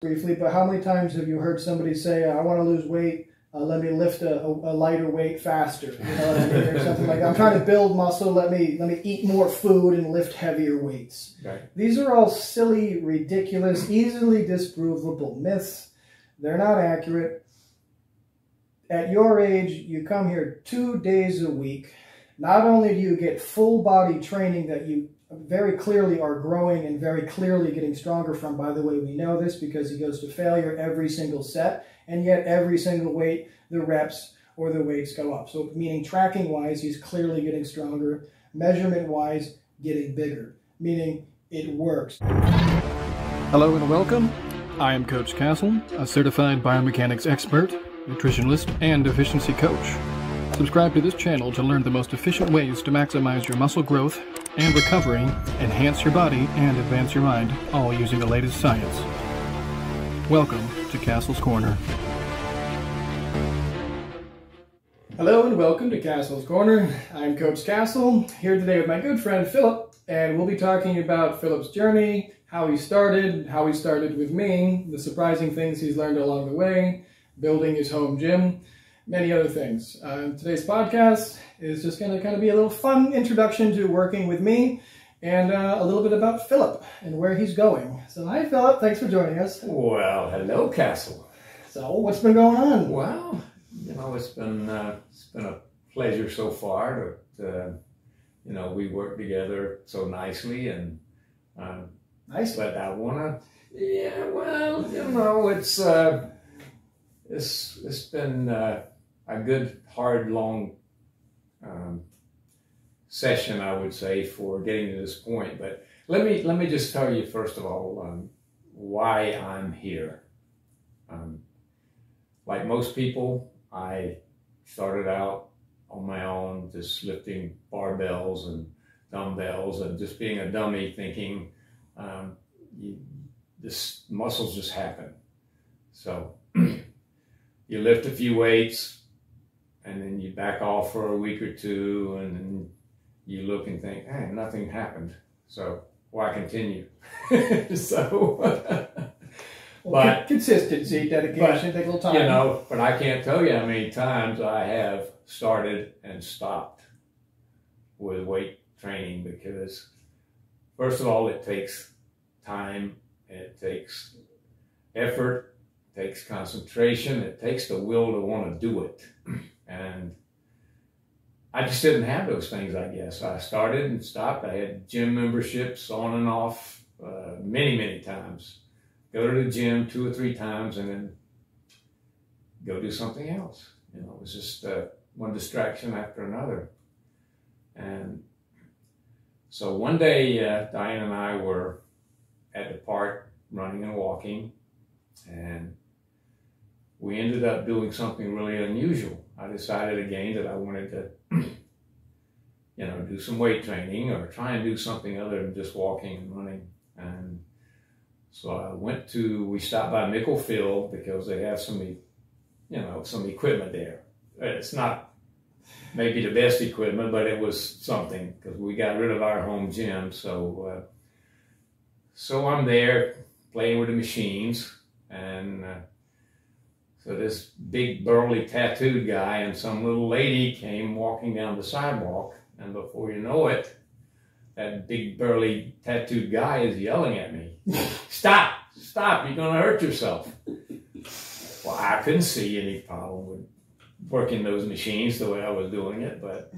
briefly, but how many times have you heard somebody say, I want to lose weight, let me lift a lighter weight faster, you know what I mean, or something like that. I'm trying to build muscle, let me eat more food and lift heavier weights. Right. These are all silly, ridiculous, easily disprovable myths. They're not accurate. At your age, you come here 2 days a week. Not only do you get full body training that you very clearly are growing and very clearly getting stronger from. By the way, we know this because he goes to failure every single set, and yet every single weight, the reps or the weights go up. So meaning tracking-wise, he's clearly getting stronger. Measurement-wise, getting bigger, meaning it works. Hello and welcome. I am Coach Castle, a certified biomechanics expert, nutritionalist, and efficiency coach. Subscribe to this channel to learn the most efficient ways to maximize your muscle growth and recovery, enhance your body, and advance your mind, all using the latest science. Welcome to Castle's Corner. Hello and welcome to Castle's Corner. I'm Coach Castle, here today with my good friend Philip, and we'll be talking about Philip's journey, how he started with me, the surprising things he's learned along the way, building his home gym, many other things. Today's podcast is just going to kind of be a little fun introduction to working with me and a little bit about Philip and where he's going. So hi Philip, thanks for joining us. Well, hello Castle. So what's been going on? Well, you know, it's been a pleasure so far. You know, we work together so nicely and nice. But I want to, yeah, well, you know, it's been a good, hard, long session, I would say, for getting to this point. But let me just tell you first of all why I'm here. Like most people, I started out on my own, just lifting barbells and dumbbells and just being a dummy, thinking this muscles just happen. So you lift a few weights, and then you back off for a week or two, and then you look and think, hey, nothing happened. So why continue? But consistency, dedication, take a little time. You know, but I can't tell you how many times I have started and stopped with weight training because, first of all, it takes time, it takes effort, it takes concentration, it takes the will to want to do it. And I just didn't have those things, I guess. I started and stopped. I had gym memberships on and off many times. Go to the gym 2 or 3 times and then go do something else. You know, it was just one distraction after another. And so one day, Diane and I were at the park running and walking, and we ended up doing something really unusual. I decided again that I wanted to, you know, do some weight training or try and do something other than just walking and running. And so we stopped by Mickle Field because they have some equipment there. It's not maybe the best equipment, but it was something because we got rid of our home gym. So, so I'm there playing with the machines, and so this big burly tattooed guy and some little lady came walking down the sidewalk, and before you know it, that big burly tattooed guy is yelling at me. Stop, you're gonna hurt yourself. Well, I couldn't see any problem with working those machines the way I was doing it, but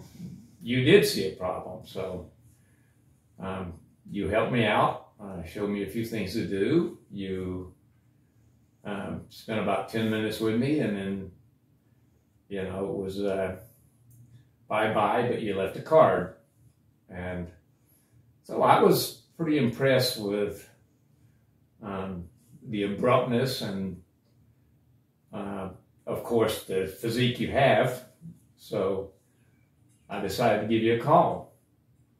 you did see a problem. So you helped me out, showed me a few things to do. You spent about 10 minutes with me, and then, you know, it was bye-bye, but you left a card. And so I was pretty impressed with the abruptness and, of course, the physique you have. So I decided to give you a call.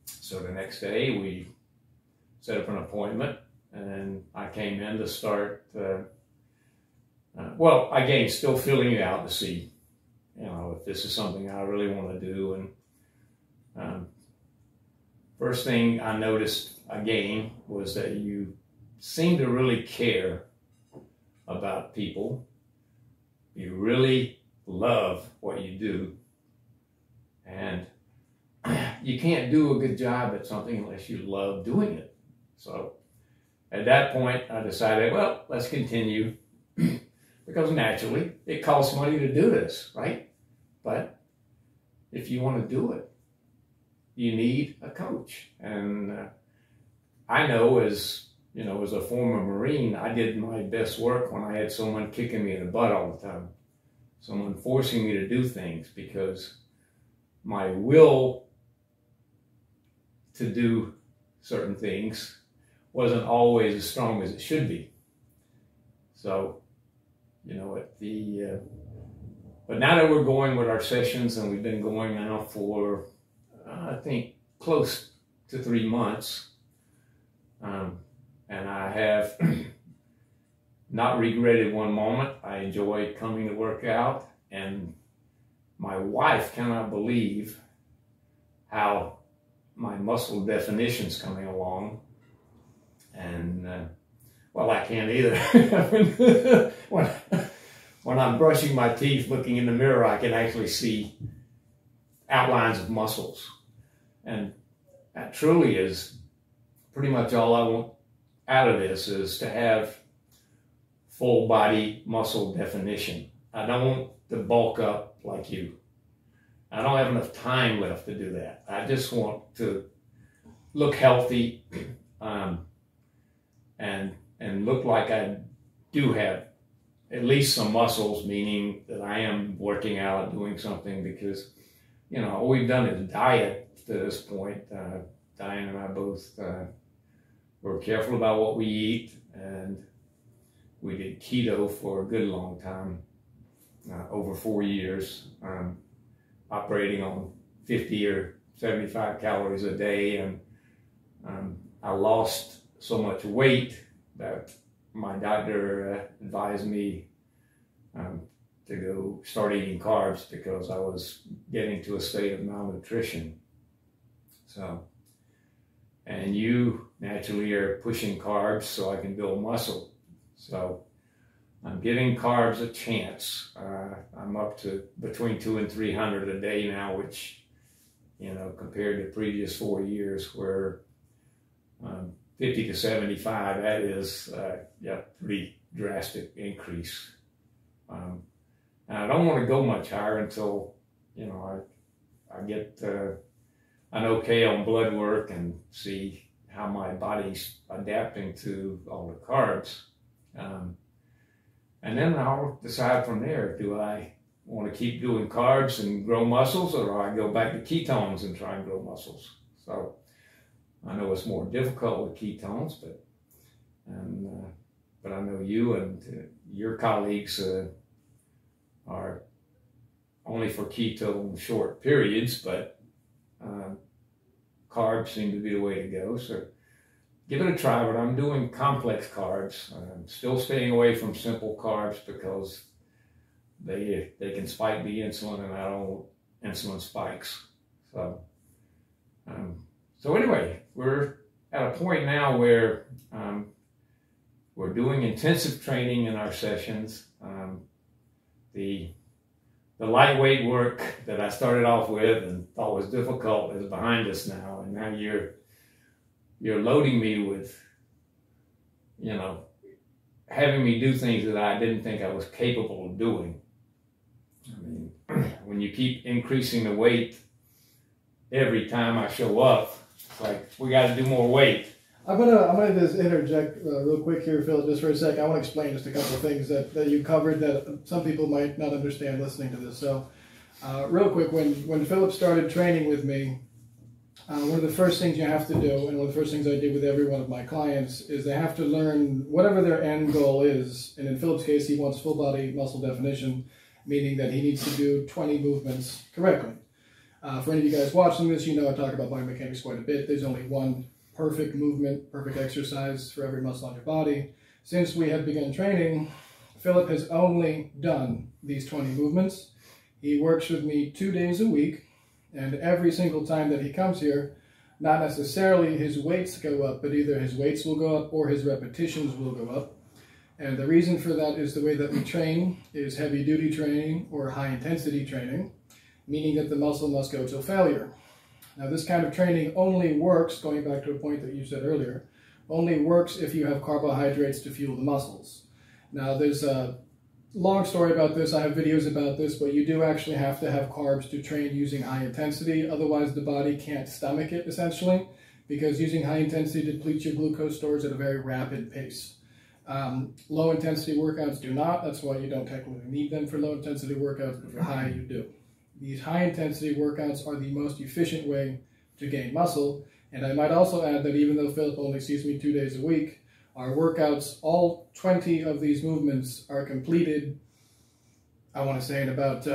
So the next day we set up an appointment, and I came in to start, well, again, still filling it out to see, you know, if this is something I really want to do. And first thing I noticed again was that you seem to really care about people. You really love what you do, and you can't do a good job at something unless you love doing it. So at that point, I decided, well, let's continue, because naturally it costs money to do this, right? But if you want to do it, you need a coach. And I know, as you know, as a former Marine, I did my best work when I had someone kicking me in the butt all the time, someone forcing me to do things, because my will to do certain things wasn't always as strong as it should be. So, you know, but now that we're going with our sessions, and we've been going now for, I think, close to 3 months, and I have not regretted one moment. I enjoy coming to work out, and my wife cannot believe how my muscle definition's coming along. And well, I can't either. when I'm brushing my teeth, looking in the mirror, I can actually see outlines of muscles. And that truly is pretty much all I want out of this, is to have full body muscle definition. I don't want to bulk up like you. I don't have enough time left to do that. I just want to look healthy, and look like I do have at least some muscles, meaning that I am working out, doing something, because, you know, all we've done is diet to this point. Diane and I both were careful about what we eat, and we did keto for a good long time, over 4 years, operating on 50 or 75 calories a day. And I lost so much weight that my doctor advised me to go start eating carbs, because I was getting to a state of malnutrition. So, and you naturally are pushing carbs so I can build muscle. So I'm giving carbs a chance. I'm up to between 200 and 300 a day now, which, you know, compared to previous 4 years where 50 to 75, that is yeah, pretty drastic increase. And I don't want to go much higher until, you know, I get an okay on blood work and see how my body's adapting to all the carbs. And then I'll decide from there, do I want to keep doing carbs and grow muscles, or do I go back to ketones and try and grow muscles? So I know it's more difficult with ketones, but I know you and your colleagues are only for keto in short periods, but carbs seem to be the way to go. So give it a try. But I'm doing complex carbs. I'm still staying away from simple carbs, because they can spike the insulin, and I don't want insulin spikes. So so anyway, we're at a point now where we're doing intensive training in our sessions. The lightweight work that I started off with and thought was difficult is behind us now, and now you're loading me with, you know, having me do things that I didn't think I was capable of doing. I mean, when you keep increasing the weight every time I show up, it's like, we got to do more weight. I'm gonna just interject real quick here, Phil, just for a sec. I want to explain just a couple of things that you covered that some people might not understand listening to this. So, real quick, when Philip started training with me, one of the first things you have to do, and one of the first things I did with every one of my clients, is they have to learn whatever their end goal is. And in Philip's case, he wants full body muscle definition, meaning that he needs to do 20 movements correctly. For any of you guys watching this, you know I talk about biomechanics quite a bit. There's only one perfect movement, perfect exercise for every muscle on your body. Since we have begun training, Philip has only done these 20 movements. He works with me 2 days a week, and every single time that he comes here, not necessarily his weights go up, but either his weights will go up or his repetitions will go up. And the reason for that is the way that we train is heavy duty training or high intensity training, meaning that the muscle must go till failure. Now this kind of training only works, going back to a point that you said earlier, only works if you have carbohydrates to fuel the muscles. Now there's a long story about this, I have videos about this, but you do actually have to have carbs to train using high intensity, otherwise the body can't stomach it essentially, because using high intensity depletes your glucose stores at a very rapid pace. Low intensity workouts do not, that's why you don't technically need them for low intensity workouts, but for high you do. These high intensity workouts are the most efficient way to gain muscle, and I might also add that even though Philip only sees me 2 days a week, our workouts, all 20 of these movements are completed, I want to say in about,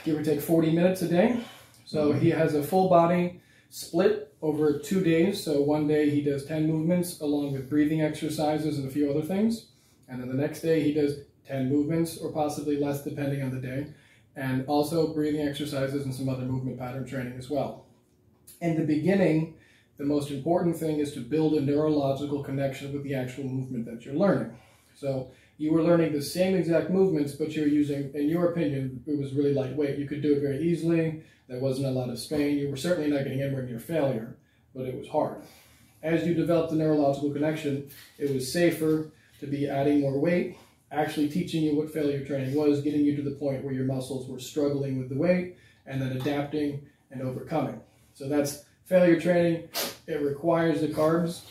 give or take 40 minutes a day. So he has a full body split over 2 days. So one day he does 10 movements along with breathing exercises and a few other things. And then the next day he does 10 movements or possibly less depending on the day. And also breathing exercises and some other movement pattern training as well. In the beginning, the most important thing is to build a neurological connection with the actual movement that you're learning. So you were learning the same exact movements, but you're using, in your opinion, it was really lightweight. You could do it very easily. There wasn't a lot of strain. You were certainly not getting anywhere near failure, but it was hard. As you developed the neurological connection, it was safer to be adding more weight, actually teaching you what failure training was, getting you to the point where your muscles were struggling with the weight, and then adapting and overcoming. So that's failure training. It requires the carbs.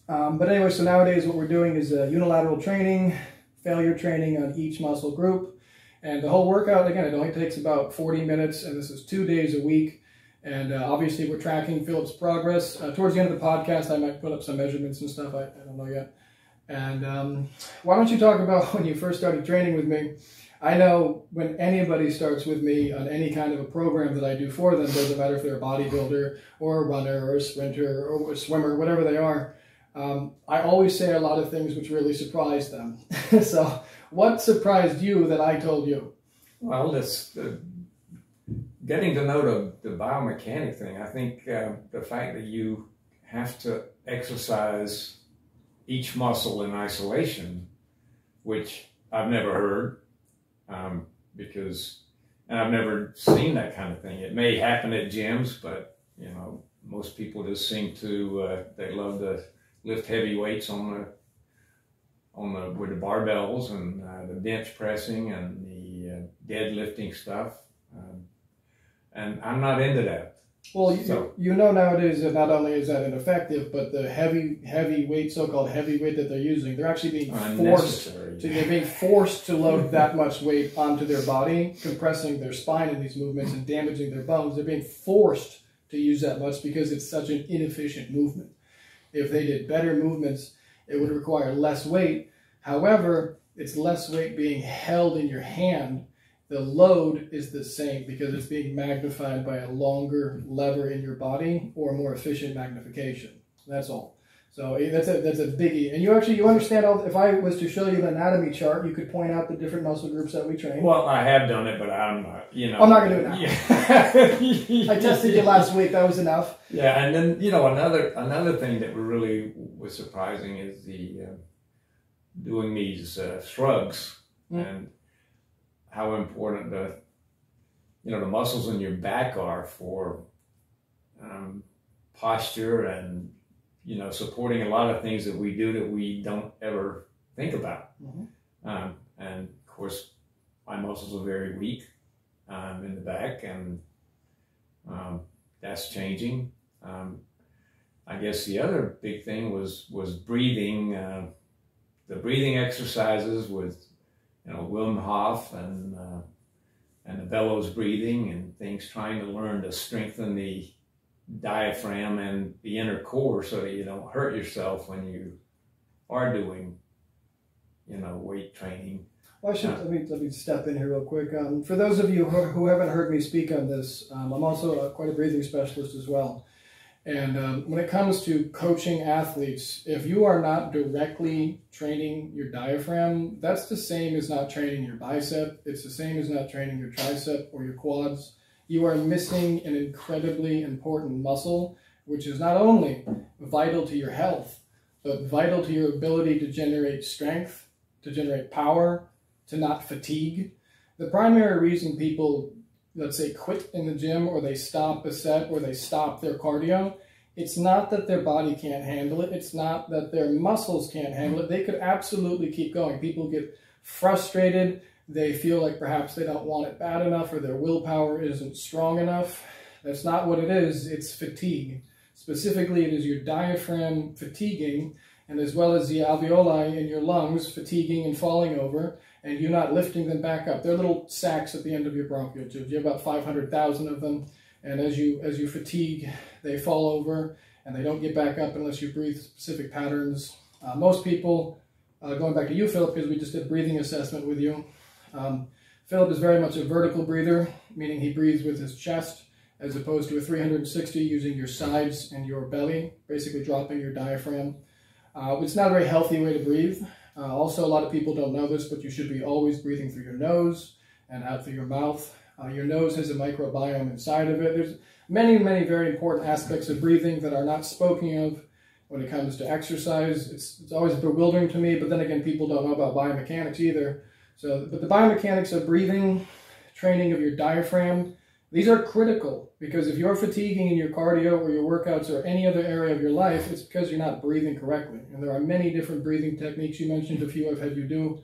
But anyway, so nowadays what we're doing is unilateral training, failure training on each muscle group. And the whole workout, again, it only takes about 40 minutes, and this is 2 days a week. And obviously we're tracking Philip's progress. Towards the end of the podcast, I might put up some measurements and stuff. I don't know yet. And why don't you talk about when you first started training with me? I know when anybody starts with me on any kind of a program that I do for them, doesn't matter if they're a bodybuilder or a runner or a sprinter or a swimmer, whatever they are, I always say a lot of things which really surprise them. So what surprised you that I told you? Well, this getting to know the biomechanic thing. I think the fact that you have to exercise each muscle in isolation, which I've never heard. Because I've never seen that kind of thing. It may happen at gyms, but you know, most people just seem to they love to lift heavy weights with the barbells and the bench pressing and the deadlifting stuff. And I'm not into that. Well, you know nowadays that not only is that ineffective, but the heavy weight, so-called heavy weight that they're using, they're actually being forced to load that much weight onto their body, compressing their spine in these movements and damaging their bones. They're being forced to use that much because it's such an inefficient movement. If they did better movements, it would require less weight. However, it's less weight being held in your hand. The load is the same because it's being magnified by a longer lever in your body or more efficient magnification. That's all. So that's a biggie. And you understand all. If I was to show you an anatomy chart, you could point out the different muscle groups that we train. Well, I have done it, but I'm not. I'm not going to do it now. Yeah. I tested you last week. That was enough. Yeah, and then another thing that really was surprising is the doing these shrugs and how important the muscles in your back are for posture and supporting a lot of things that we do that we don't ever think about. And of course, my muscles are very weak in the back, and that's changing. I guess the other big thing was breathing. The breathing exercises with Wim Hof and the bellows breathing and things, trying to learn to strengthen the diaphragm and the inner core so that you don't hurt yourself when you are doing, weight training. Well, let me step in here real quick. For those of you who haven't heard me speak on this, I'm also quite a breathing specialist as well. And when it comes to coaching athletes, if you are not directly training your diaphragm, that's the same as not training your bicep. It's the same as not training your tricep or your quads. You are missing an incredibly important muscle, which is not only vital to your health, but vital to your ability to generate strength to generate power, to not fatigue. The primary reason people, let's say, quit in the gym, or they stop a set, or they stop their cardio, it's not that their body can't handle it. It's not that their muscles can't handle it. They could absolutely keep going. People get frustrated. They feel like perhaps they don't want it bad enough, or their willpower isn't strong enough. That's not what it is. It's fatigue. Specifically, it is your diaphragm fatiguing, and as well as the alveoli in your lungs fatiguing and falling over, and you're not lifting them back up. They're little sacs at the end of your bronchial tubes. You have about 500,000 of them, and as you fatigue, they fall over, and they don't get back up unless you breathe specific patterns. Most people, going back to you, Philip, because we just did a breathing assessment with you, Philip is very much a vertical breather, meaning he breathes with his chest, as opposed to a 360 using your sides and your belly, basically dropping your diaphragm. It's not a very healthy way to breathe. Also, a lot of people don't know this, but you should be always breathing through your nose and out through your mouth. Your nose has a microbiome inside of it. There's many, many very important aspects of breathing that are not spoken of when it comes to exercise. It's always bewildering to me, but then again, people don't know about biomechanics either. But the biomechanics of breathing, training of your diaphragm, these are critical, because if you're fatiguing in your cardio or your workouts or any other area of your life, it's because you're not breathing correctly. And there are many different breathing techniques. You mentioned a few I've had you do.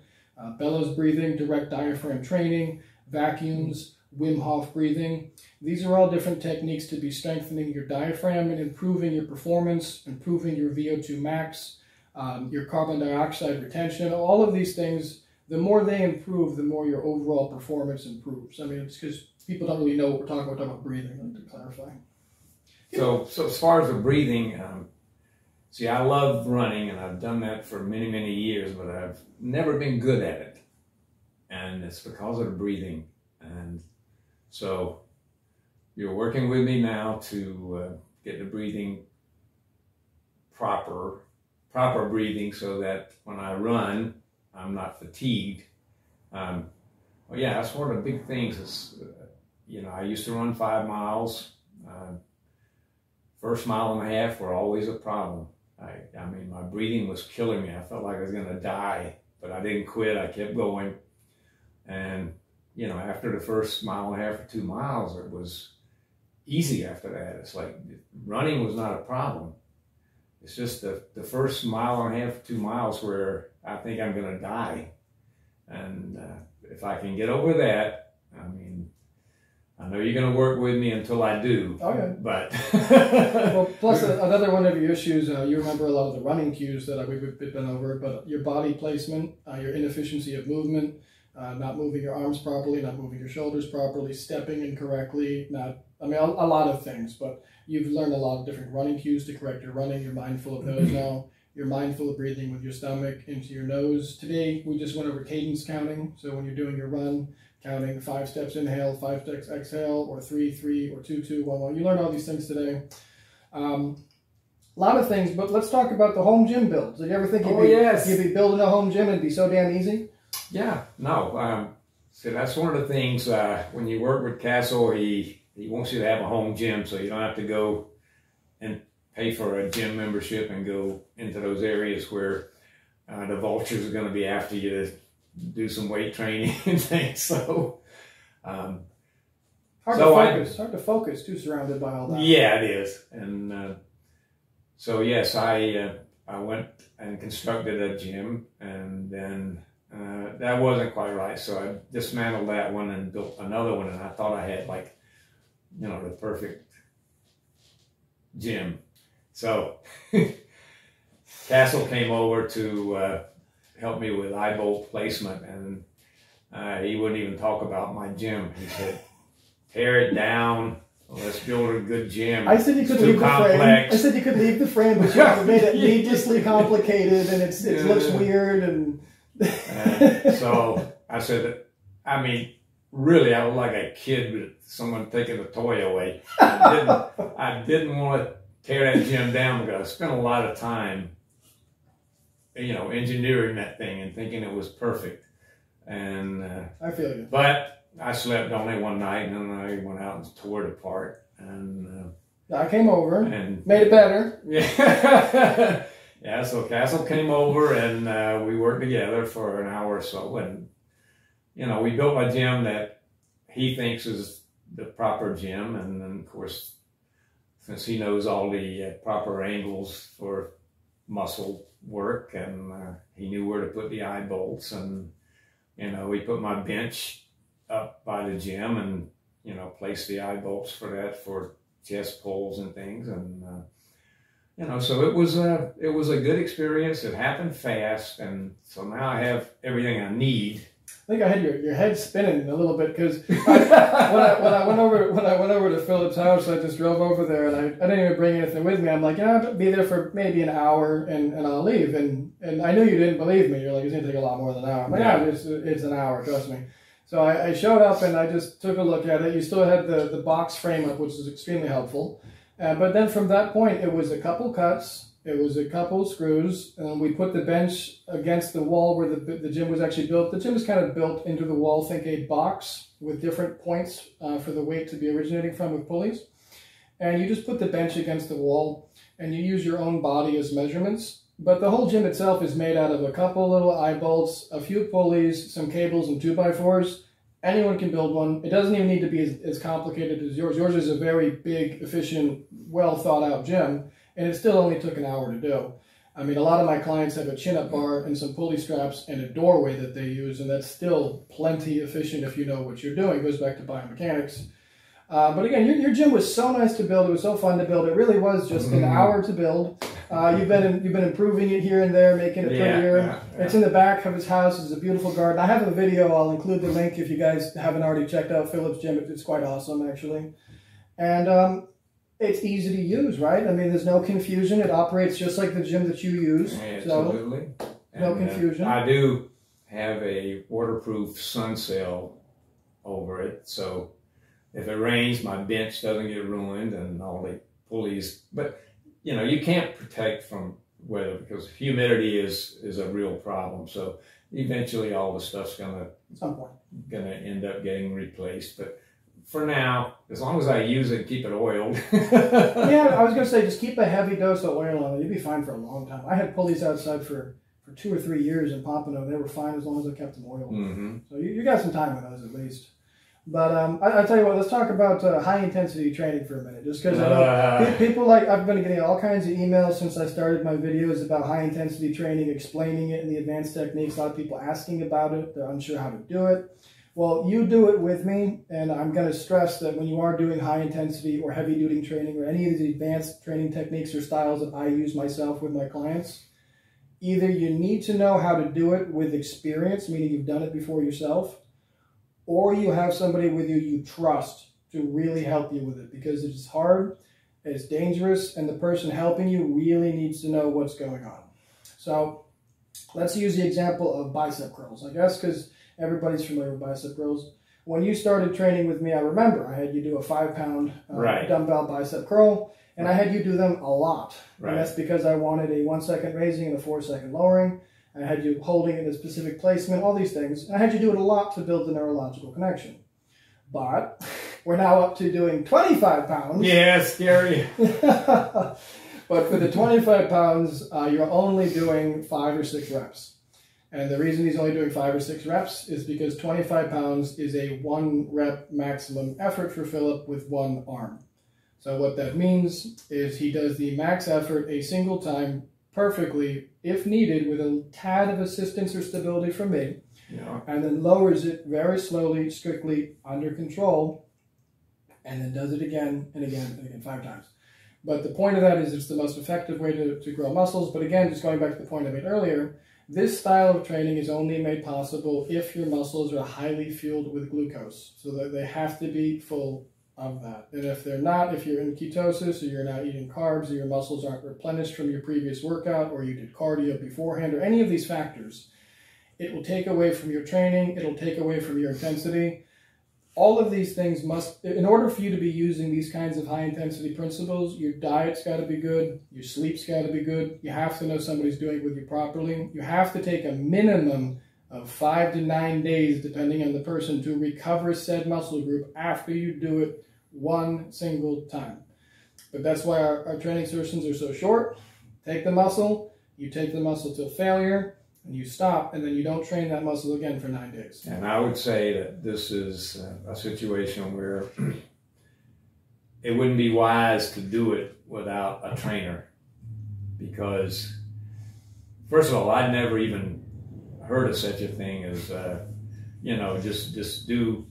Bellows breathing, direct diaphragm training, vacuums, Wim Hof breathing. These are all different techniques to be strengthening your diaphragm and improving your performance, improving your VO2 max, your carbon dioxide retention. All of these things, the more they improve, the more your overall performance improves. I mean, it's because people don't really know what we're talking about. We're talking about breathing, I'd like to clarify. So as far as the breathing, see, I love running, and I've done that for many, many years, but I've never been good at it. And it's because of the breathing. And so you're working with me now to get the breathing proper breathing, so that when I run, I'm not fatigued. Well, yeah, that's one of the big things. Is, I used to run 5 miles. First mile and a half were always a problem. I mean, my breathing was killing me. I felt like I was going to die, but I didn't quit. I kept going. And, after the first mile and a half or 2 miles, it was easy after that. It's like running was not a problem. It's just the first mile and a half, 2 miles where I think I'm going to die. And if I can get over that, I mean, I know you're going to work with me until I do. Oh, yeah. But well, plus another one of your issues, you remember a lot of the running cues that we've been over, but your body placement, your inefficiency of movement, not moving your arms properly, not moving your shoulders properly, stepping incorrectly, a lot of things, but you've learned a lot of different running cues to correct your running. You're mindful of those now. You're mindful of breathing with your stomach into your nose. Today, we just went over cadence counting. So when you're doing your run, counting 5 steps inhale, 5 steps exhale, or 3, 3, or 2, 2, 1, 1. You learned all these things today. A lot of things, but let's talk about the home gym builds. Did you ever think you'd be building a home gym and it'd be so damn easy? Yeah, no. So that's one of the things, when you work with Castle, he wants you to have a home gym, so you don't have to go and pay for a gym membership and go into those areas where the vultures are going to be after you to do some weight training and things. So hard to focus too, surrounded by all that. Yeah, it is. And so yes, I went and constructed a gym, and then that wasn't quite right. So I dismantled that one and built another one, and I thought I had the perfect gym. So Castle came over to help me with eye bolt placement, and he wouldn't even talk about my gym. He said, tear it down. Let's build a good gym. I said you could leave the frame. I said you could leave the frame, but you made it needlessly complicated, and it looks weird. And so I said, really, I was like a kid with someone taking a toy away. I didn't want to tear that gym down because I spent a lot of time, engineering that thing and thinking it was perfect. And I feel you. But I slept only one night, and then I went out and tore it apart. And I came over and made it better. Yeah. Yeah, so Castle came over and we worked together for an hour or so. And, you know, we built a gym that he thinks is the proper gym. And then, of course, since he knows all the proper angles for muscle work, and he knew where to put the eye bolts, and you know, we put my bench up by the gym and, you know, placed the eye bolts for that for chest pulls and things. And you know, so it was a good experience. It happened fast, and so now I have everything I need. I think I had your head spinning a little bit, because when I went over to Philip's house, I just drove over there, and I didn't even bring anything with me. I'm like, I'll be there for maybe an hour and I'll leave. And I knew you didn't believe me. You're like, it's gonna take a lot more than an hour. I'm like, yeah, it's an hour, trust me. So I showed up and I just took a look at it. You still had the box frame up, which is extremely helpful. But then from that point, it was a couple cuts. It was a couple screws, and we put the bench against the wall where the gym was actually built. The gym is kind of built into the wall. Think a box with different points for the weight to be originating from with pulleys. And you just put the bench against the wall, and you use your own body as measurements. But the whole gym itself is made out of a couple little eye bolts, a few pulleys, some cables, and 2x4s. Anyone can build one. It doesn't even need to be as complicated as yours. Yours is a very big, efficient, well thought out gym. And it still only took an hour to do. I mean, a lot of my clients have a chin-up bar and some pulley straps and a doorway that they use, and that's still plenty efficient if you know what you're doing. It goes back to biomechanics. But again, your gym was so nice to build. It was so fun to build. It really was just an hour to build. You've been improving it here and there, making it prettier. Yeah. It's in the back of his house. It's a beautiful garden. I have a video. I'll include the link if you guys haven't already checked out Philip's gym. It's quite awesome, actually. And it's easy to use, right? I mean, there's no confusion. It operates just like the gym that you use. Absolutely. So, no confusion. I do have a waterproof sun sail over it, so if it rains, my bench doesn't get ruined and all the pulleys. But, you know, you can't protect from weather because humidity is a real problem. So eventually all the stuff's gonna end up getting replaced. But for now, as long as I use it, keep it oiled. Yeah, I was going to say, just keep a heavy dose of oil on it. You'll be fine for a long time. I had pulleys outside for 2 or 3 years in Pompano. They were fine as long as I kept them oiled. So you got some time with those at least. But I tell you what, let's talk about high-intensity training for a minute. Just because I know people I've been getting all kinds of emails since I started my videos about high-intensity training, explaining it and the advanced techniques. A lot of people asking about it. They're unsure how to do it. Well, you do it with me, and I'm going to stress that when you are doing high-intensity or heavy-duty training or any of these advanced training techniques or styles that I use myself with my clients, either you need to know how to do it with experience, meaning you've done it before yourself, or you have somebody with you trust to really help you with it, because it's hard, it's dangerous, and the person helping you really needs to know what's going on. So let's use the example of bicep curls, I guess, because everybody's familiar with bicep curls. When you started training with me, I remember I had you do a 5-pound dumbbell bicep curl, and I had you do them a lot. And that's because I wanted a 1-second raising and a 4-second lowering. I had you holding in a specific placement, all these things. And I had you do it a lot to build the neurological connection. But we're now up to doing 25 pounds. Yeah, scary. But for the 25 pounds, you're only doing 5 or 6 reps. And the reason he's only doing 5 or 6 reps is because 25 pounds is a 1 rep maximum effort for Philip with 1 arm. So what that means is he does the max effort a single time perfectly, if needed, with a tad of assistance or stability from me, and then lowers it very slowly, strictly under control, and then does it again and again and again 5 times. But the point of that is it's the most effective way to grow muscles. But again, just going back to the point I made earlier, this style of training is only made possible if your muscles are highly fueled with glucose. So that they have to be full of that. And if they're not, if you're in ketosis or you're not eating carbs or your muscles aren't replenished from your previous workout or you did cardio beforehand or any of these factors, it will take away from your training, it'll take away from your intensity. All of these things must, in order for you to be using these kinds of high-intensity principles, your diet's got to be good, your sleep's got to be good, you have to know somebody's doing it with you properly, you have to take a minimum of 5 to 9 days, depending on the person, to recover said muscle group after you do it 1 single time. But that's why our training sessions are so short. Take the muscle, You take the muscle to failure, and you stop, and then you don't train that muscle again for 9 days. And I would say that this is a situation where it wouldn't be wise to do it without a trainer, because first of all, I'd never even heard of such a thing as, just do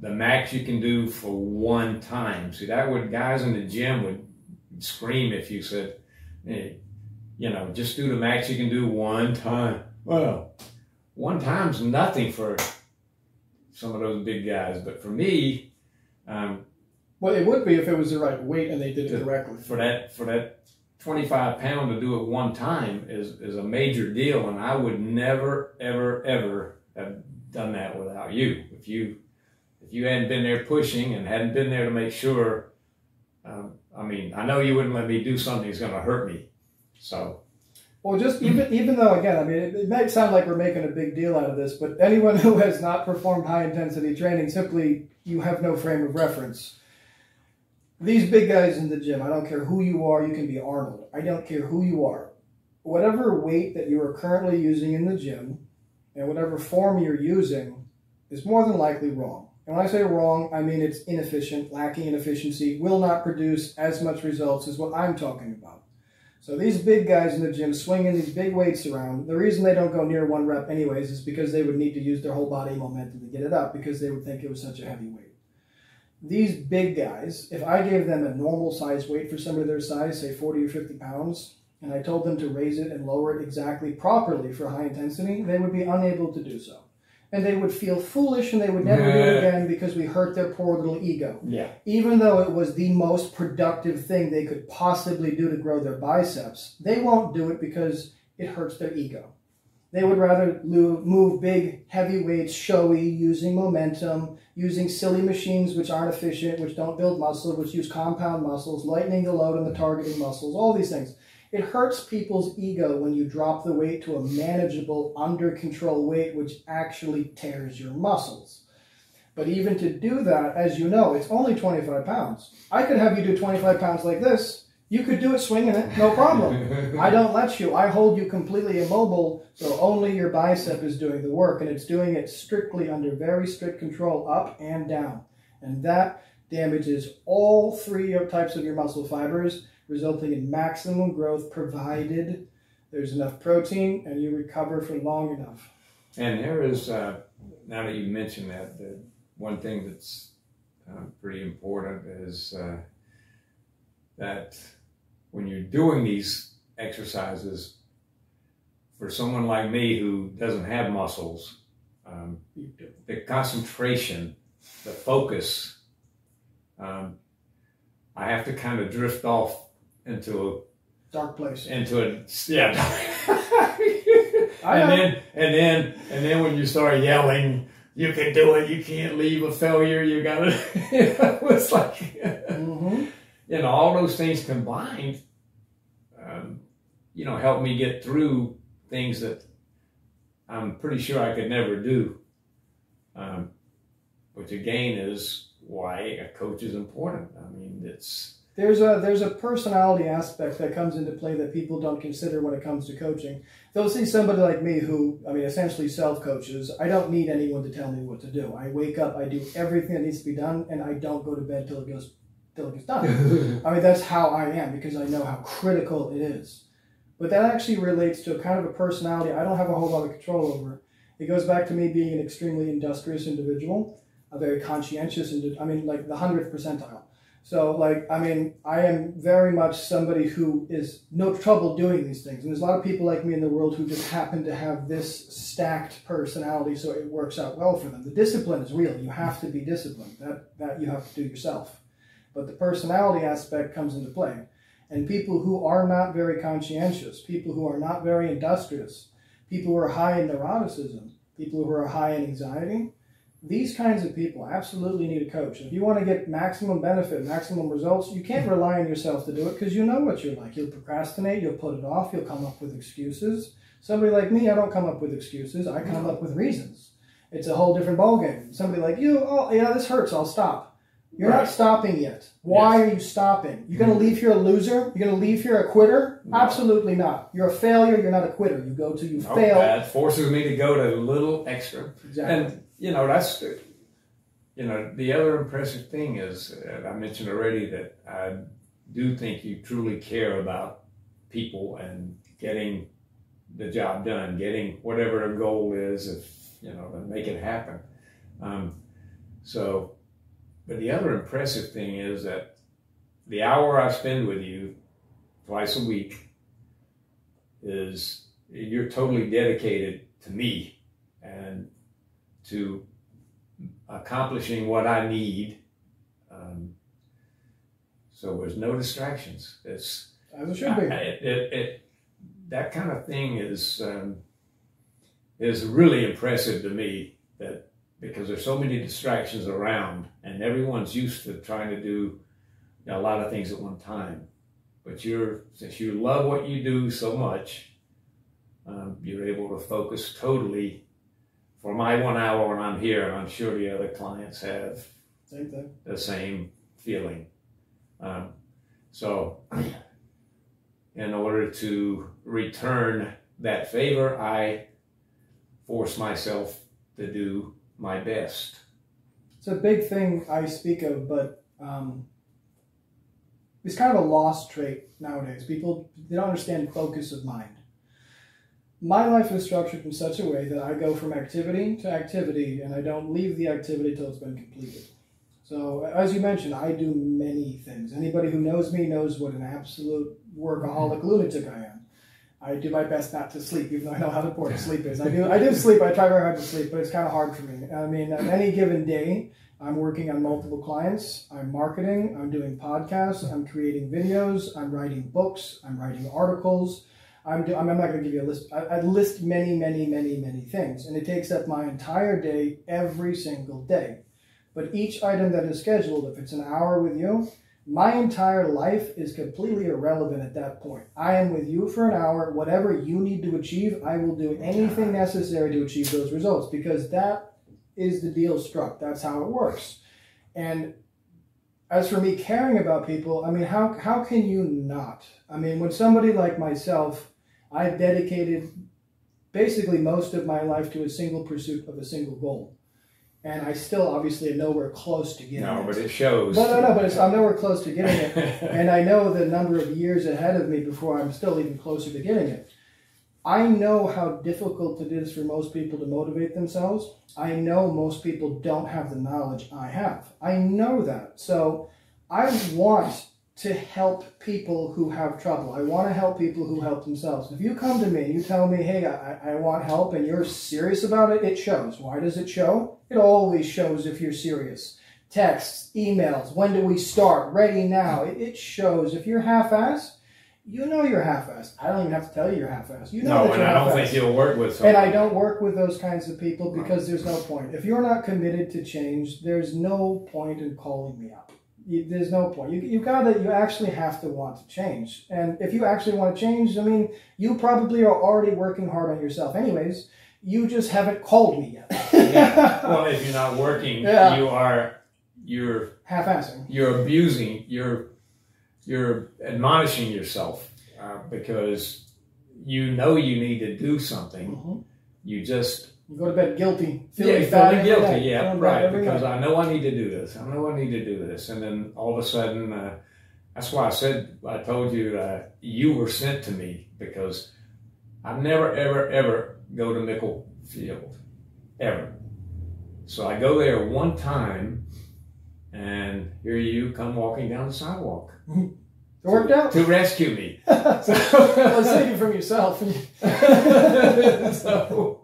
the max you can do for one time. See, that would, guys in the gym would scream if you said, hey, just do the max you can do one time. Well, one time's nothing for some of those big guys, but for me, well, it would be if it was the right weight and they did it correctly. For that 25 pound to do it one time is a major deal, and I would never, ever, ever have done that without you. If you hadn't been there pushing and hadn't been there to make sure, I know you wouldn't let me do something that's going to hurt me. So. Well, just even though, again, it might sound like we're making a big deal out of this, but anyone who has not performed high-intensity training, simply, you have no frame of reference. These big guys in the gym, I don't care who you are, you can be Arnold. I don't care who you are. Whatever weight that you are currently using in the gym and whatever form you're using is more than likely wrong. And when I say wrong, I mean it's inefficient, lacking in efficiency, will not produce as much results as what I'm talking about. So these big guys in the gym swinging these big weights around, the reason they don't go near 1 rep anyways is because they would need to use their whole body momentum to get it up because they would think it was such a heavy weight. These big guys, if I gave them a normal size weight for somebody their size, say 40 or 50 pounds, and I told them to raise it and lower it exactly properly for high intensity, they would be unable to do so. And they would feel foolish and they would never do it again because we hurt their poor little ego. Yeah. Even though it was the most productive thing they could possibly do to grow their biceps, they won't do it because it hurts their ego. They would rather move big, heavy weights, showy, using momentum, using silly machines which aren't efficient, which don't build muscle, which use compound muscles, lightening the load on the targeting muscles, all these things. It hurts people's ego when you drop the weight to a manageable, under control weight, which actually tears your muscles. But even to do that, as you know, it's only 25 pounds. I could have you do 25 pounds like this. You could do it swinging it, no problem. I don't let you. I hold you completely immobile, so only your bicep is doing the work, and it's doing it strictly under very strict control, up and down. And that damages all 3 types of your muscle fibers, resulting in maximum growth provided there's enough protein and you recover for long enough. And there is, now that you mentioned that, the one thing that's pretty important is that when you're doing these exercises, for someone like me who doesn't have muscles, the concentration, the focus, I have to kind of drift off into a dark place. And then when you start yelling, you can do it, you can't leave a failure, you gotta, it's like, all those things combined, help me get through things that I'm pretty sure I could never do. Which again is why a coach is important. I mean, There's a personality aspect that comes into play that people don't consider when it comes to coaching. They'll see somebody like me who, essentially self-coaches. I don't need anyone to tell me what to do. I wake up, I do everything that needs to be done, and I don't go to bed till it gets done. That's how I am because I know how critical it is. But that actually relates to a kind of a personality I don't have a whole lot of control over. It goes back to me being an extremely industrious individual, a very conscientious, like the 100th percentile. So, I am very much somebody who is no trouble doing these things. And there's a lot of people like me in the world who just happen to have this stacked personality, so it works out well for them. The discipline is real. You have to be disciplined. That you have to do yourself. But the personality aspect comes into play. And people who are not very conscientious, people who are not very industrious, people who are high in neuroticism, people who are high in anxiety, these kinds of people absolutely need a coach. If you want to get maximum benefit, maximum results, you can't rely on yourself to do it because you know what you're like. You'll procrastinate, you'll put it off, you'll come up with excuses. Somebody like me, I don't come up with excuses, I come up with reasons. It's a whole different ballgame. Somebody like you, oh, yeah, this hurts, I'll stop. You're not stopping yet. Why are you stopping? You're going to leave here a loser? You're going to leave here a quitter? No. Absolutely not. You're a failure. You're not a quitter. You go till you fail. That forces me to go to a little extra. Exactly. And, that's, the other impressive thing is, I mentioned already that I do think you truly care about people and getting the job done, getting whatever a goal is, to make it happen. But the other impressive thing is that the hour I spend with you twice a week you're totally dedicated to me and to accomplishing what I need. So there's no distractions. As it should be. That kind of thing is really impressive to me, because there's so many distractions around and everyone's used to trying to do a lot of things at one time. But since you love what you do so much, you're able to focus totally for my 1 hour when I'm here, and I'm sure the other clients have the same feeling. So in order to return that favor, I force myself to do my best. It's a big thing I speak of, but it's kind of a lost trait nowadays. People, they don't understand focus of mind. My life is structured in such a way that I go from activity to activity, and I don't leave the activity till it's been completed. So, as you mentioned, I do many things. Anybody who knows me knows what an absolute workaholic lunatic I am. I do my best not to sleep, even though I know how important sleep is. I do sleep. I try very hard to sleep, but it's kind of hard for me. I mean, on any given day, I'm working on multiple clients. I'm marketing. I'm doing podcasts. I'm creating videos. I'm writing books. I'm writing articles. I'm not going to give you a list. I list many, many, many, many things, and it takes up my entire day every single day. But each item that is scheduled, if it's an hour with you, my entire life is completely irrelevant at that point. I am with you for an hour. Whatever you need to achieve, I will do anything necessary to achieve those results, because that is the deal struck. That's how it works. And as for me caring about people, I mean, how can you not? I mean, when somebody like myself, I've dedicated basically most of my life to a single pursuit of a single goal. And I still obviously am nowhere close to getting it. No, but it shows. But I'm nowhere close to getting it. And I know the number of years ahead of me before I'm still even closer to getting it. I know how difficult it is for most people to motivate themselves. I know most people don't have the knowledge I have. I know that. So I want to help people who have trouble. I want to help people who help themselves. If you come to me and you tell me, hey, I want help, and you're serious about it, it shows. Why does it show? It always shows if you're serious. Texts, emails, when do we start? Ready now. It shows. If you're half-assed, you know you're half-assed. I don't even have to tell you you're half-assed. You know that you're half-assed. I don't think you'll work with someone. And I don't work with those kinds of people because there's no point. If you're not committed to change, there's no point in calling me up. There's no point. You actually have to want to change. And if you actually want to change, I mean, you probably are already working hard on yourself anyways. You just haven't called me yet. Yeah. Well, if you're not working, you're half-assing. You're abusing. You're admonishing yourself because you know you need to do something. Mm-hmm. You go to bed guilty. Feeling guilty. Yeah, right. Because I know I need to do this. I know I need to do this. And then all of a sudden, that's why I told you you were sent to me, because I never, ever, ever go to Mickle Field. Ever. So I go there one time, and here you come walking down the sidewalk. It worked out. To rescue me. Well, save you from yourself. So...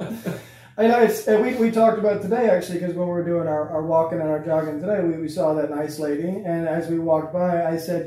I know we talked about today, actually, because when we were doing our walking and our jogging today, we saw that nice lady. And as we walked by, I said,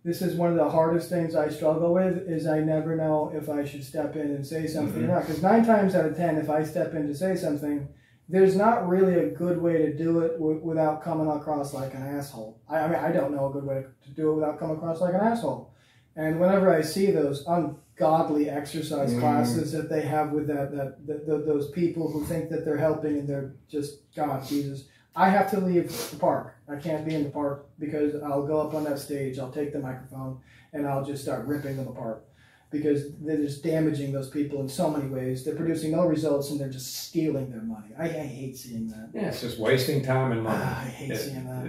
this is one of the hardest things I struggle with, is I never know if I should step in and say something or not. Because 9 times out of 10, if I step in to say something, there's not really a good way to do it without coming across like an asshole. I mean, I don't know a good way to do it without coming across like an asshole. And whenever I see those ungodly exercise classes that they have with those people who think that they're helping and they're just, God, Jesus, I have to leave the park. I can't be in the park because I'll go up on that stage, I'll take the microphone, and I'll just start ripping them apart. Because they're just damaging those people in so many ways. They're producing no results, and they're just stealing their money. I hate seeing that. Yeah, it's just wasting time and money. I hate seeing that.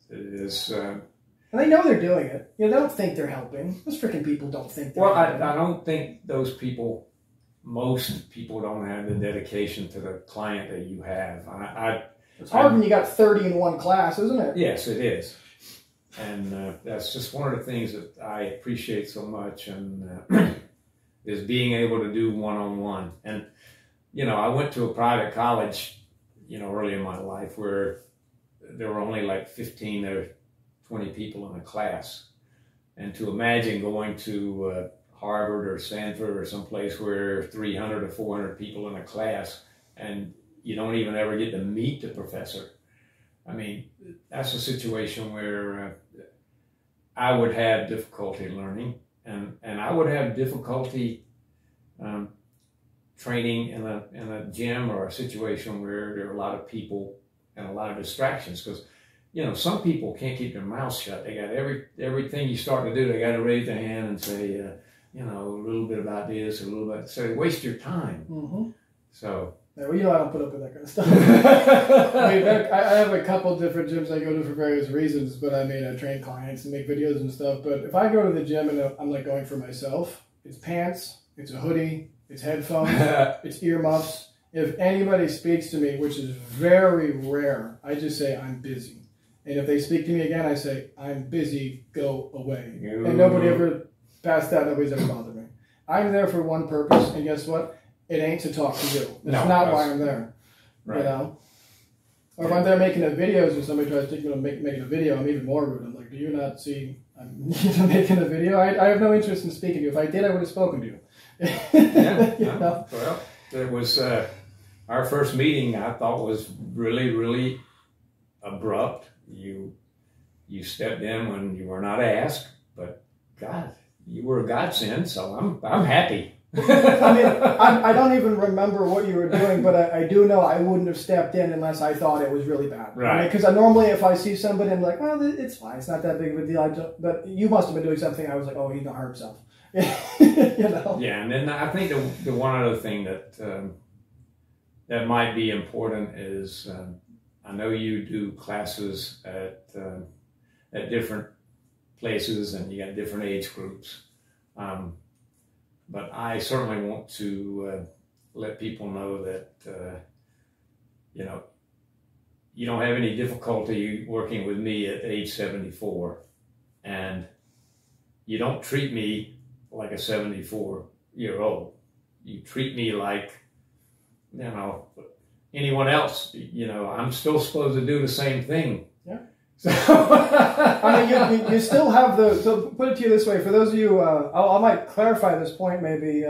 It is... and they know they're doing it. You know, they don't think they're helping. Those freaking people don't think they're helping. I don't think those people, most people don't have the dedication to the client that you have. It's hard when you got 30 in one class, isn't it? Yes, it is. And that's just one of the things that I appreciate so much, and is being able to do one-on-one. And, you know, I went to a private college, you know, early in my life where there were only like 15 or 20 people in a class. And to imagine going to Harvard or Stanford or someplace where 300 or 400 people in a class and you don't even ever get to meet the professor. I mean, that's a situation where I would have difficulty learning, and I would have difficulty training in a gym or a situation where there are a lot of people and a lot of distractions. Because, you know, some people can't keep their mouths shut. They got everything you start to do, they got to raise their hand and say, you know, a little bit about this, a little bit. So they waste your time. Mm-hmm. So. Yeah, well, you know, I don't put up with that kind of stuff. I mean, I have a couple different gyms I go to for various reasons, but I mean, I train clients and make videos and stuff. But if I go to the gym and I'm like going for myself, it's pants, it's a hoodie, it's headphones, it's earmuffs. If anybody speaks to me, which is very rare, I just say, I'm busy. And if they speak to me again, I say, I'm busy, go away. And nobody ever, past that, nobody's ever bothered me. I'm there for one purpose, and guess what? It ain't to talk to you. That's not why I'm there. Right. You know? Or if I'm there making videos and somebody tries to making a video, I'm even more rude. I'm like, do you not see I'm making a video? I have no interest in speaking to you. If I did, I would have spoken to you. Yeah. You know? Well, there was our first meeting I thought was really, really abrupt. You stepped in when you were not asked, but God, you were a godsend, so I'm happy. I mean, I don't even remember what you were doing, but I do know I wouldn't have stepped in unless I thought it was really bad. Right. Because normally if I see somebody, I'm like, well, it's fine. It's not that big of a deal. But you must have been doing something. I was like, oh, he's going to hurt himself. You know? Yeah, and then I think the one other thing that that might be important is I know you do classes at different places and you got different age groups. But I certainly want to let people know that, you know, you don't have any difficulty working with me at age 74. And you don't treat me like a 74-year-old. You treat me like, you know, anyone else. You know, I'm still supposed to do the same thing. Yeah. So, I mean, you still have the, so put it to you this way, for those of you, I might clarify this point maybe,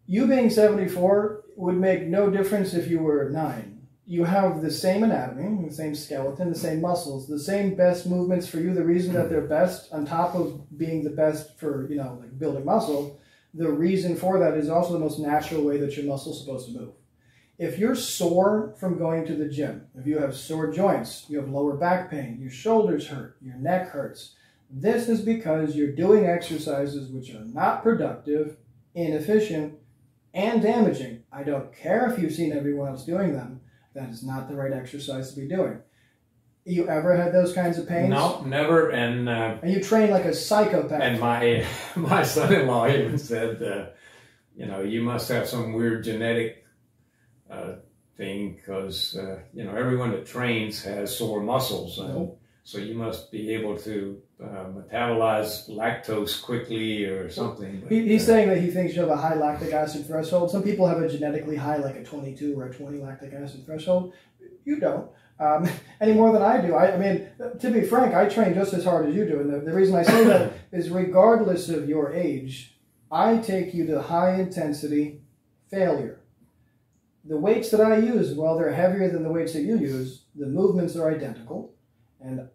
you being 74 would make no difference if you were 9. You have the same anatomy, the same skeleton, the same muscles, the same best movements for you. The reason that they're best, on top of being the best for, you know, like building muscle, the reason for that is also the most natural way that your muscle's supposed to move. If you're sore from going to the gym, if you have sore joints, you have lower back pain, your shoulders hurt, your neck hurts, this is because you're doing exercises which are not productive, inefficient, and damaging. I don't care if you've seen everyone else doing them. That is not the right exercise to be doing. You ever had those kinds of pains? No, never. And you train like a psychopath. And my son-in-law even said, you know, you must have some weird genetic thing because, you know, everyone that trains has sore muscles. So you must be able to metabolize lactose quickly or something. But, he's saying that he thinks you have a high lactic acid threshold. Some people have a genetically high, like a 22 or a 20 lactic acid threshold. You don't. Any more than I do. I mean, to be frank, I train just as hard as you do. And the reason I say that is regardless of your age, I take you to high intensity failure. The weights that I use, while they're heavier than the weights that you use, the movements are identical. And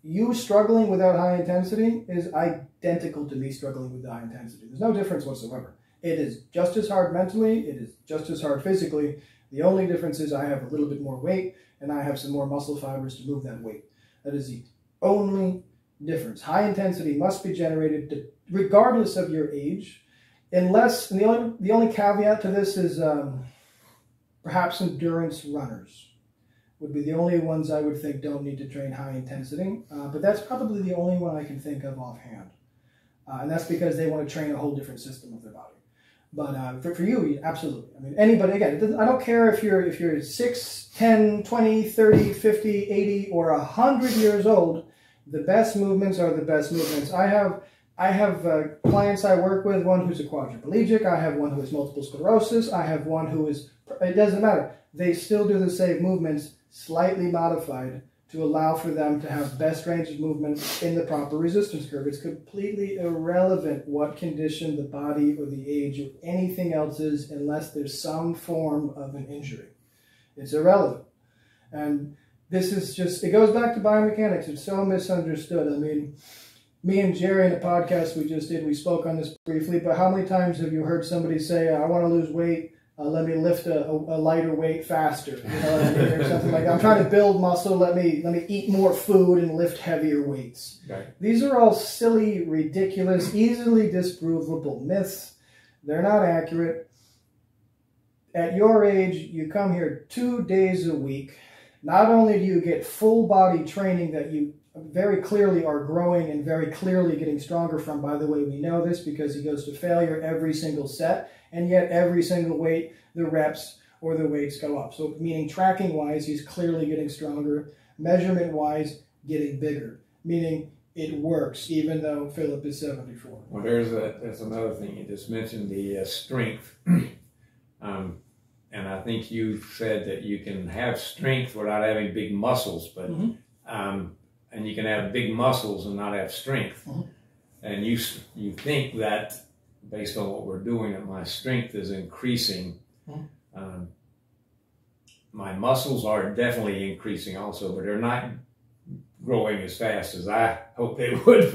you struggling without high intensity is identical to me struggling with high intensity. There's no difference whatsoever. It is just as hard mentally. It is just as hard physically. The only difference is I have a little bit more weight and I have some more muscle fibers to move that weight. That is the only difference. High intensity must be generated regardless of your age, unless, and the only caveat to this is perhaps endurance runners would be the only ones I would think don't need to train high intensity, but that's probably the only one I can think of offhand. And that's because they want to train a whole different system of their body. But for you, absolutely. I mean, anybody, again, I don't care if you're 6, 10, 20, 30, 50, 80, or 100 years old, the best movements are the best movements. I have clients I work with, one who's a quadriplegic, I have one who has multiple sclerosis, I have one who is, it doesn't matter. They still do the same movements, slightly modified to allow for them to have best range of movement in the proper resistance curve. It's completely irrelevant what condition the body or the age or anything else is unless there's some form of an injury. It's irrelevant. And this is just, it goes back to biomechanics. It's so misunderstood. I mean, me and Jerry in a podcast we just did, we spoke on this briefly, but how many times have you heard somebody say, I want to lose weight, let me lift a lighter weight faster, you know what I mean, or something like that. I'm trying to build muscle, let me eat more food and lift heavier weights. Okay. These are all silly, ridiculous, easily disprovable myths. They're not accurate. At your age, you come here 2 days a week. Not only do you get full body training that you very clearly are growing and very clearly getting stronger from. By the way, we know this because he goes to failure every single set, and yet every single weight, the reps or the weights go up. So meaning tracking-wise, he's clearly getting stronger. Measurement-wise, getting bigger. Meaning it works, even though Philip is 74. Well, there's another thing. You just mentioned the strength. And I think you said that you can have strength without having big muscles, but and you can have big muscles and not have strength. And you think that based on what we're doing, that my strength is increasing. My muscles are definitely increasing also, but they're not growing as fast as I hope they would.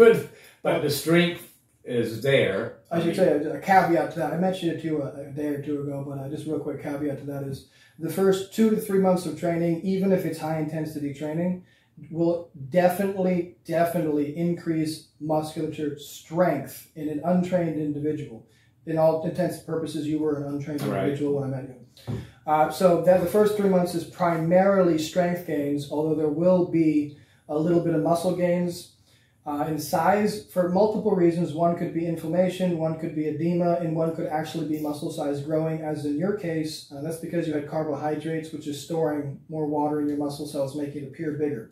But the strength is there. I should say a caveat to that. I mentioned it to you a day or two ago, but just real quick caveat to that is the first 2 to 3 months of training, even if it's high intensity training, will definitely increase musculature strength in an untrained individual. In all intents and purposes, you were an untrained individual when I met you. So that the first 3 months is primarily strength gains, although there will be a little bit of muscle gains in size for multiple reasons. One could be inflammation, one could be edema, and one could actually be muscle size growing, as in your case. That's because you had carbohydrates, which is storing more water in your muscle cells, making it appear bigger.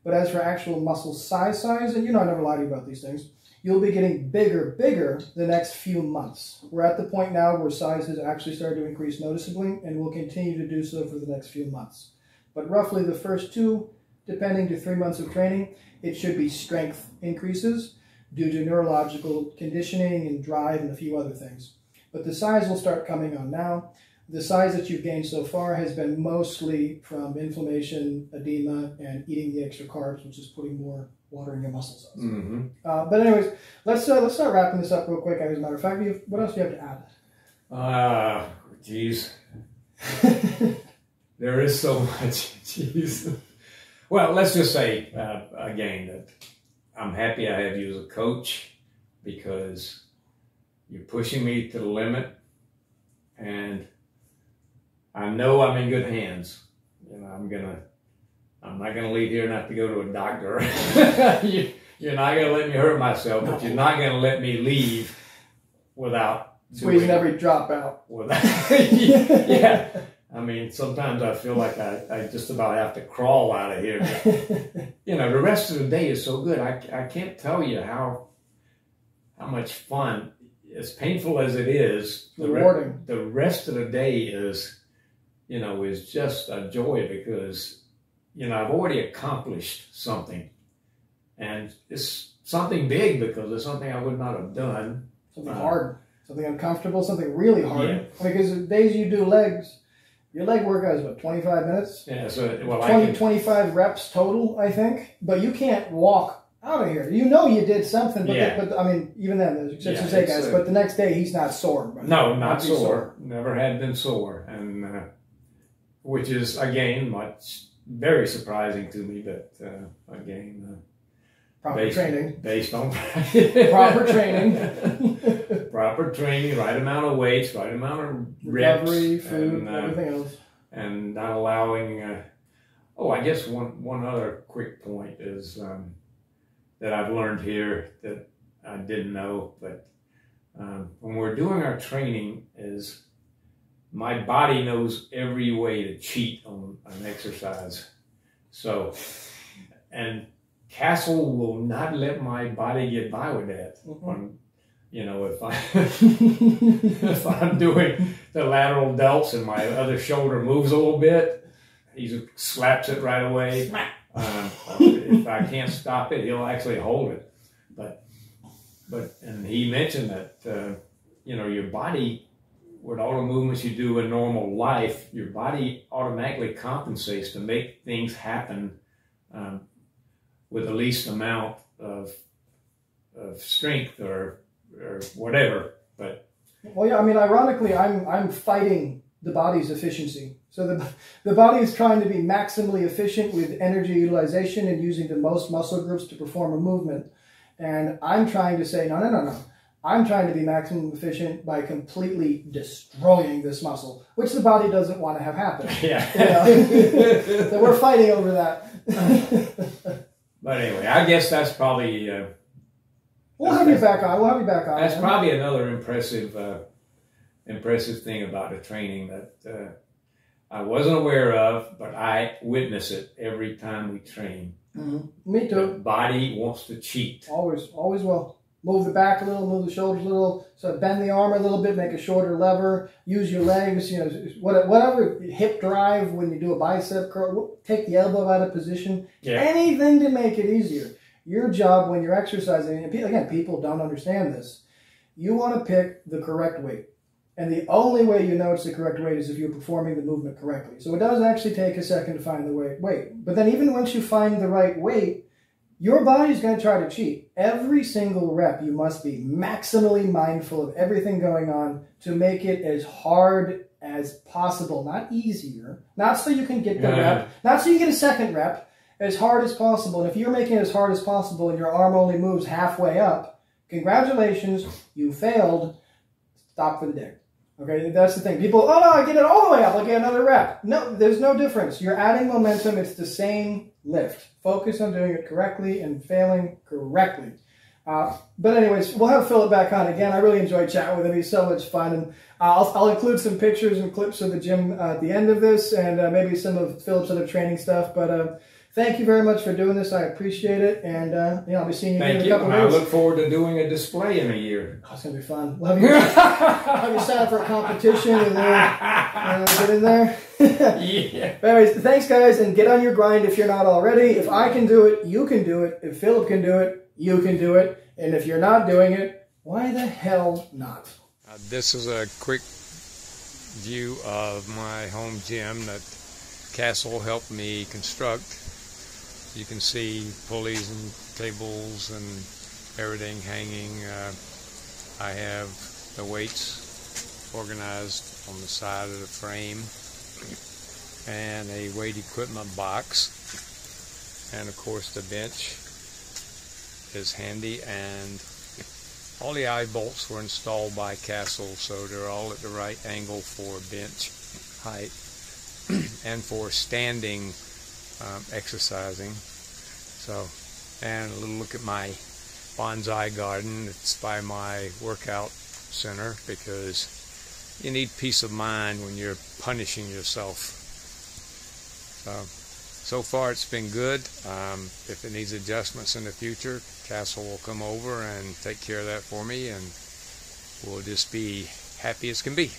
But as for actual muscle size, and you know I never lie to you about these things, you'll be getting bigger the next few months. We're at the point now where size has actually started to increase noticeably and will continue to do so for the next few months. But roughly the first 2, depending to 3 months of training, it should be strength increases due to neurological conditioning and drive and a few other things. But the size will start coming on now. The size that you've gained so far has been mostly from inflammation, edema, and eating the extra carbs, which is putting more water in your muscle cells. But anyways, let's start wrapping this up real quick. As a matter of fact, what else do you have to add? Geez. There is so much. Jeez. Well, let's just say, again, that I'm happy I have you as a coach because you're pushing me to the limit, and I know I'm in good hands. You know, I'm not gonna leave here and have to go to a doctor. You're not gonna let me hurt myself, but you're not gonna let me leave without squeezing every drop out. Yeah. I mean, sometimes I feel like I just about have to crawl out of here. But, you know, the rest of the day is so good. I can't tell you how much fun, as painful as it is, rewarding. The rest of the day is, you know, is just a joy because, you know, I've already accomplished something. And it's something big because it's something I would not have done. Something hard, something uncomfortable, something really hard. Yeah. Because the days you do legs, your leg workout is what, 25 minutes? Yeah, so, well, 25 reps total, I think. But you can't walk out of here. You know you did something, but, but I mean, even then, just to say, guys, but the next day he's not sore. No, not sore. Never had been sore. And which is, again, very surprising to me, but again, proper training. Based on proper training. Proper training, right amount of weights, right amount of recovery, reps, food, and everything else. And not allowing, I guess one other quick point is that I've learned here that I didn't know, but when we're doing our training is my body knows every way to cheat on an exercise. So, and Castle will not let my body get by with that. Mm-hmm. If I'm doing the lateral delts and my other shoulder moves a little bit, he slaps it right away. If I can't stop it, he'll actually hold it. And he mentioned that your body, with all the movements you do in normal life, your body automatically compensates to make things happen with the least amount of strength or whatever. But well, yeah, I mean, ironically, I'm fighting the body's efficiency. So the body is trying to be maximally efficient with energy utilization and using the most muscle groups to perform a movement. And I'm trying to say, no. I'm trying to be maximum efficient by completely destroying this muscle, which the body doesn't want to have happen. Yeah. So we're fighting over that. But anyway, I guess that's probably... We'll have you back on. That's probably another impressive thing about the training that I wasn't aware of, but I witness it every time we train. Mm-hmm. Me too. The body wants to cheat. Always will. Move the back a little, move the shoulders a little, so bend the arm a little bit, make a shorter lever, use your legs, whatever, hip drive when you do a bicep curl, take the elbow out of position, anything to make it easier. Your job when you're exercising, and again, people don't understand this, you want to pick the correct weight. And the only way you know it's the correct weight is if you're performing the movement correctly. So it does actually take a second to find the right weight. But then even once you find the right weight, your body's going to try to cheat. Every single rep, you must be maximally mindful of everything going on to make it as hard as possible. Not easier. Not so you can get the rep. Not so you get a second rep. As hard as possible. And if you're making it as hard as possible and your arm only moves halfway up, congratulations, you failed. Stop for the day. Okay, that's the thing. People, oh no, I get it all the way up. I'll get another rep. No, there's no difference. You're adding momentum. It's the same lift. Focus on doing it correctly and failing correctly. But anyways, we'll have Philip back on again. I really enjoyed chatting with him. He's so much fun. And I'll include some pictures and clips of the gym at the end of this and maybe some of Philip's other training stuff. But thank you very much for doing this. I appreciate it. And I'll be seeing you in a couple of days. I look forward to doing a display in a year. Oh, it's going to be fun. We'll have you sign up for a competition and get in there. Yeah. Anyways, thanks, guys. And get on your grind if you're not already. If I can do it, you can do it. If Philip can do it, you can do it. And if you're not doing it, why the hell not? This is a quick view of my home gym that Castle helped me construct. You can see pulleys and tables and everything hanging. I have the weights organized on the side of the frame and a weight equipment box, and of course the bench is handy, and all the eye bolts were installed by Castle, so they're all at the right angle for bench height and for standing exercising. So, and a little look at my bonsai garden. It's by my workout center because you need peace of mind when you're punishing yourself. So far it's been good. If it needs adjustments in the future, Castle will come over and take care of that for me, and we'll just be happy as can be.